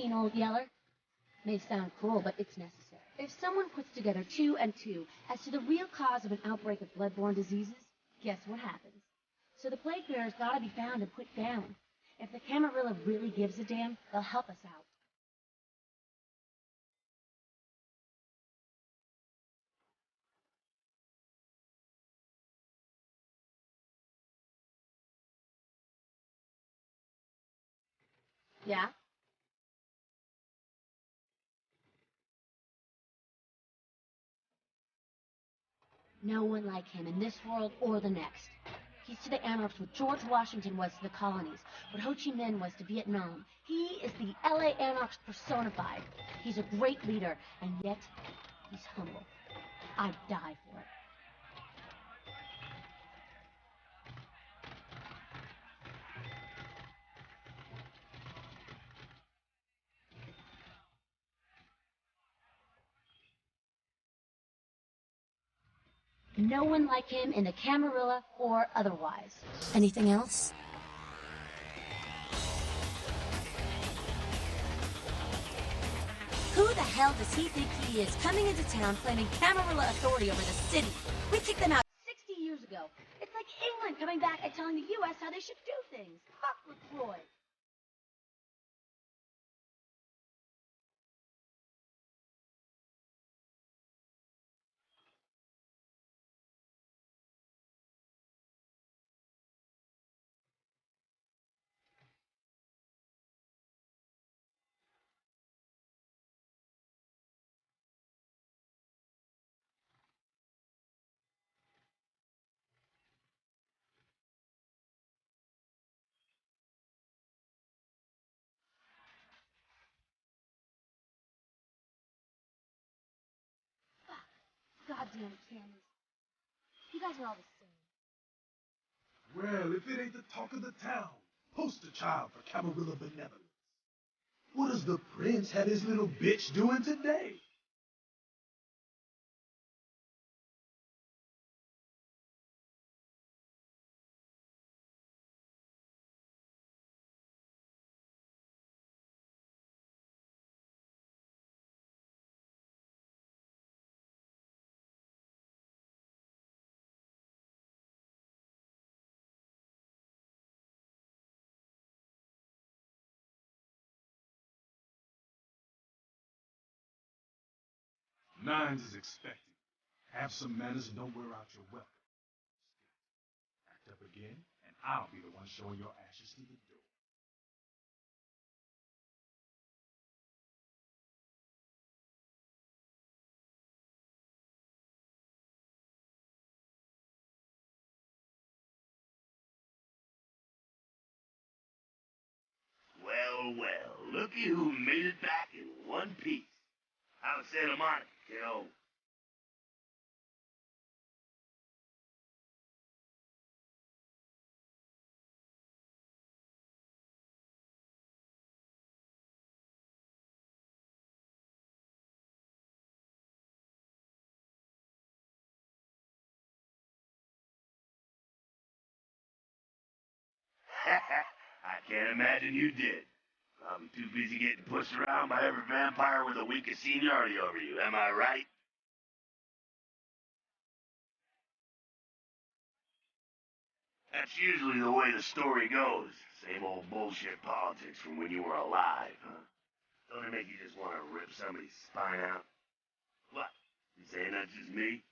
keen old yeller? May sound cruel, but it's necessary. If someone puts together 2 and 2 as to the real cause of an outbreak of bloodborne diseases, guess what happens? So the plague bearer's gotta be found and put down. If the Camarilla really gives a damn, they'll help us out. Yeah? No one like him in this world or the next. He's to the anarchs what George Washington was to the colonies, what Ho Chi Minh was to Vietnam. He is the LA anarchs personified. He's a great leader, and yet he's humble. I'd die for it. No one like him in the Camarilla or otherwise. Anything else? Who the hell does he think he is, coming into town claiming Camarilla authority over the city? We kicked them out 60 years ago. It's like England coming back and telling the U.S. how they should do things. Fuck LaCroix. Goddamn cameras. You guys are all the same. Well, if it ain't the talk of the town, poster child for Camarilla benevolence. What does the prince have his little bitch doing today? Nines is expected. Have some manners and don't wear out your welcome. Act up again, and I'll be the one showing your ashes to the door. Well, well, looky who made it back in one piece. How's Santa Monica, kiddo? I can't imagine you did. Probably too busy getting pushed around by every vampire with a week of seniority over you, am I right? That's usually the way the story goes. Same old bullshit politics from when you were alive, huh? Don't it make you just want to rip somebody's spine out? What? You saying that's just me?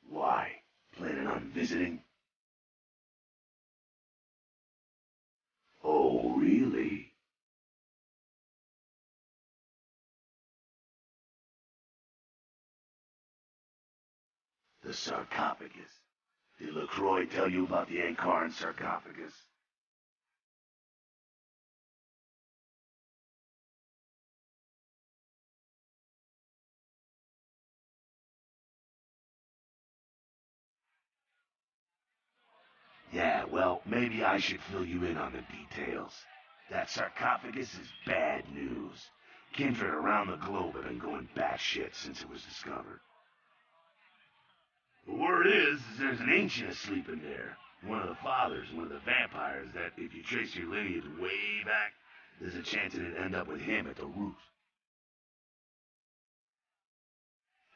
Why? Planning on visiting? Oh, really? The sarcophagus. Did LaCroix tell you about the Ankaran sarcophagus? Yeah, well, maybe I should fill you in on the details. That sarcophagus is bad news. kindred around the globe have been going batshit since it was discovered. The word is there's an ancient asleep in there. One of the fathers, one of the vampires, that if you trace your lineage way back, there's a chance it'd end up with him at the root.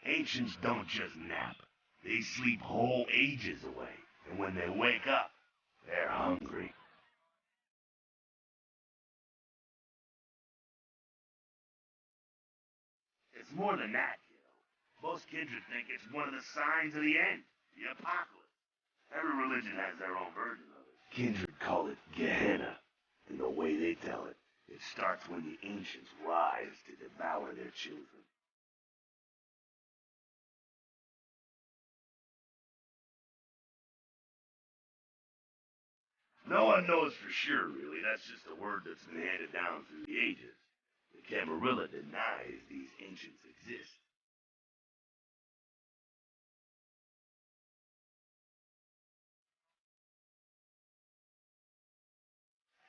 Ancients don't just nap. They sleep whole ages away, and when they wake up, they're hungry. It's more than that, Most kindred think it's one of the signs of the end, the apocalypse. Every religion has their own version of it. Kindred call it Gehenna, and the way they tell it, it starts when the ancients rise to devour their children. No one knows for sure, really. That's just a word that's been handed down through the ages. The Camarilla denies these ancients exist.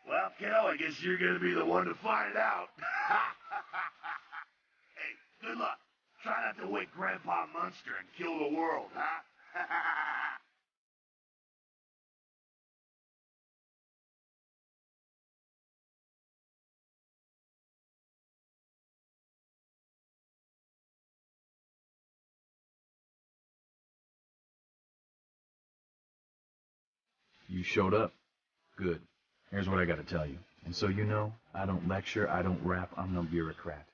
Well, kiddo, I guess you're gonna be the one to find out. Hey, good luck. Try not to wake Grandpa Munster and kill the world, huh? You showed up. Good. Here's what I gotta tell you. And so you know, I don't lecture, I don't rap, I'm no bureaucrat.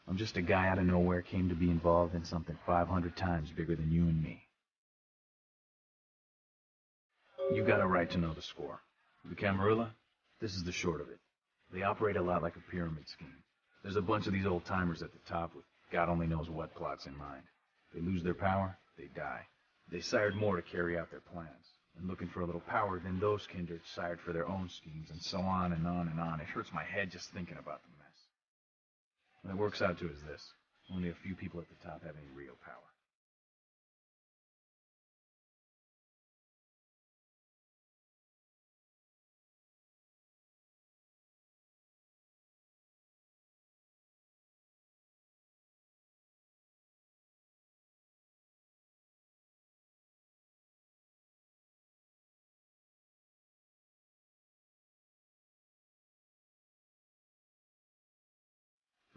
I'm just a guy out of nowhere came to be involved in something 500 times bigger than you and me. You got a right to know the score. The Camarilla, this is the short of it. They operate a lot like a pyramid scheme. There's a bunch of these old-timers at the top with God only knows what plots in mind. They lose their power, they die. They sired more to carry out their plans. And looking for a little power, then those kindred sired for their own schemes, and so on and on and on. It hurts my head just thinking about the mess. What it works out to is this. Only a few people at the top have any real power.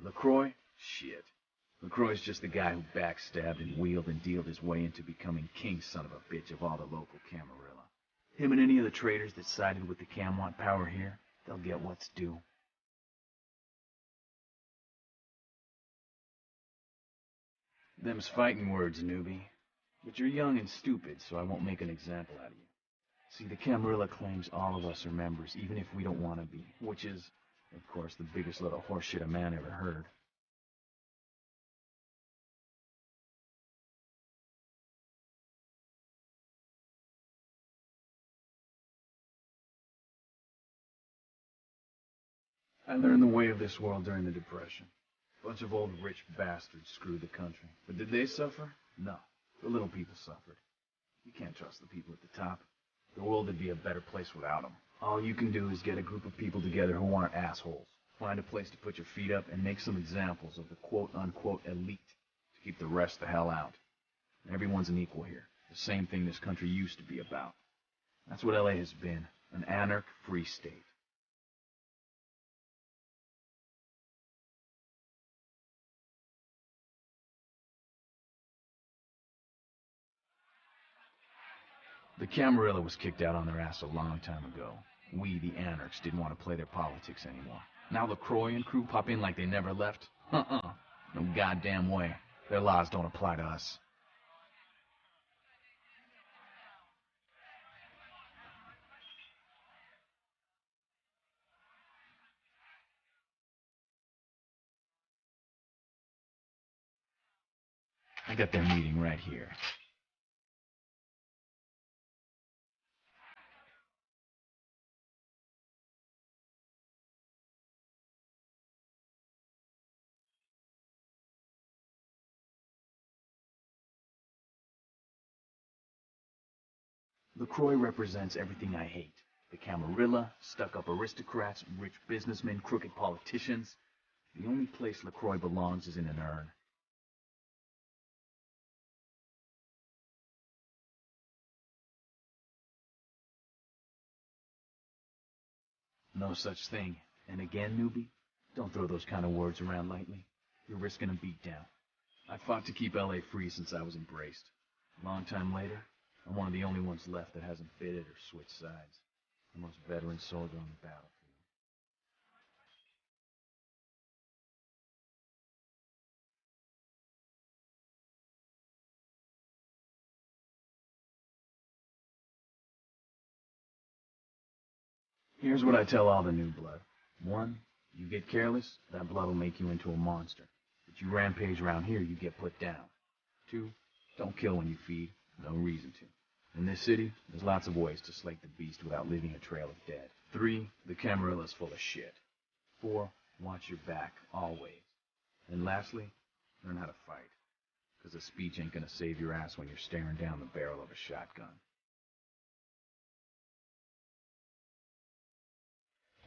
LaCroix? Shit. LaCroix's just the guy who backstabbed and wheeled and dealed his way into becoming king son of a bitch of all the local Camarilla. Him and any of the traitors that sided with the Cam want power here, they'll get what's due. Them's fighting words, newbie. But you're young and stupid, so I won't make an example out of you. See, the Camarilla claims all of us are members, even if we don't want to be, which is, of course, the biggest load of horseshit a man ever heard. I learned the way of this world during the Depression. A bunch of old rich bastards screwed the country. But did they suffer? No. The little people suffered. You can't trust the people at the top. The world would be a better place without them. All you can do is get a group of people together who aren't assholes. Find a place to put your feet up and make some examples of the quote-unquote elite to keep the rest the hell out. Everyone's an equal here. The same thing this country used to be about. That's what LA has been. An anarch-free state. The Camarilla was kicked out on their ass a long time ago. We, the anarchs, didn't want to play their politics anymore. Now LaCroix and crew pop in like they never left? Uh-uh. No goddamn way. Their laws don't apply to us. I got their meeting right here. LaCroix represents everything I hate. The Camarilla, stuck-up aristocrats, rich businessmen, crooked politicians. The only place LaCroix belongs is in an urn. No such thing. And again, newbie, don't throw those kind of words around lightly. You're risking a beatdown. I fought to keep LA free since I was embraced. A long time later, I'm one of the only ones left that hasn't fitted or switched sides. The most veteran soldier on the battlefield. Here's what I tell all the new blood. 1, you get careless, that blood will make you into a monster. But you rampage around here, you get put down. 2, don't kill when you feed. No reason to. In this city, there's lots of ways to slake the beast without leaving a trail of dead. 3, the Camarilla's full of shit. 4, watch your back, always. And lastly, learn how to fight. Because a speech ain't gonna save your ass when you're staring down the barrel of a shotgun.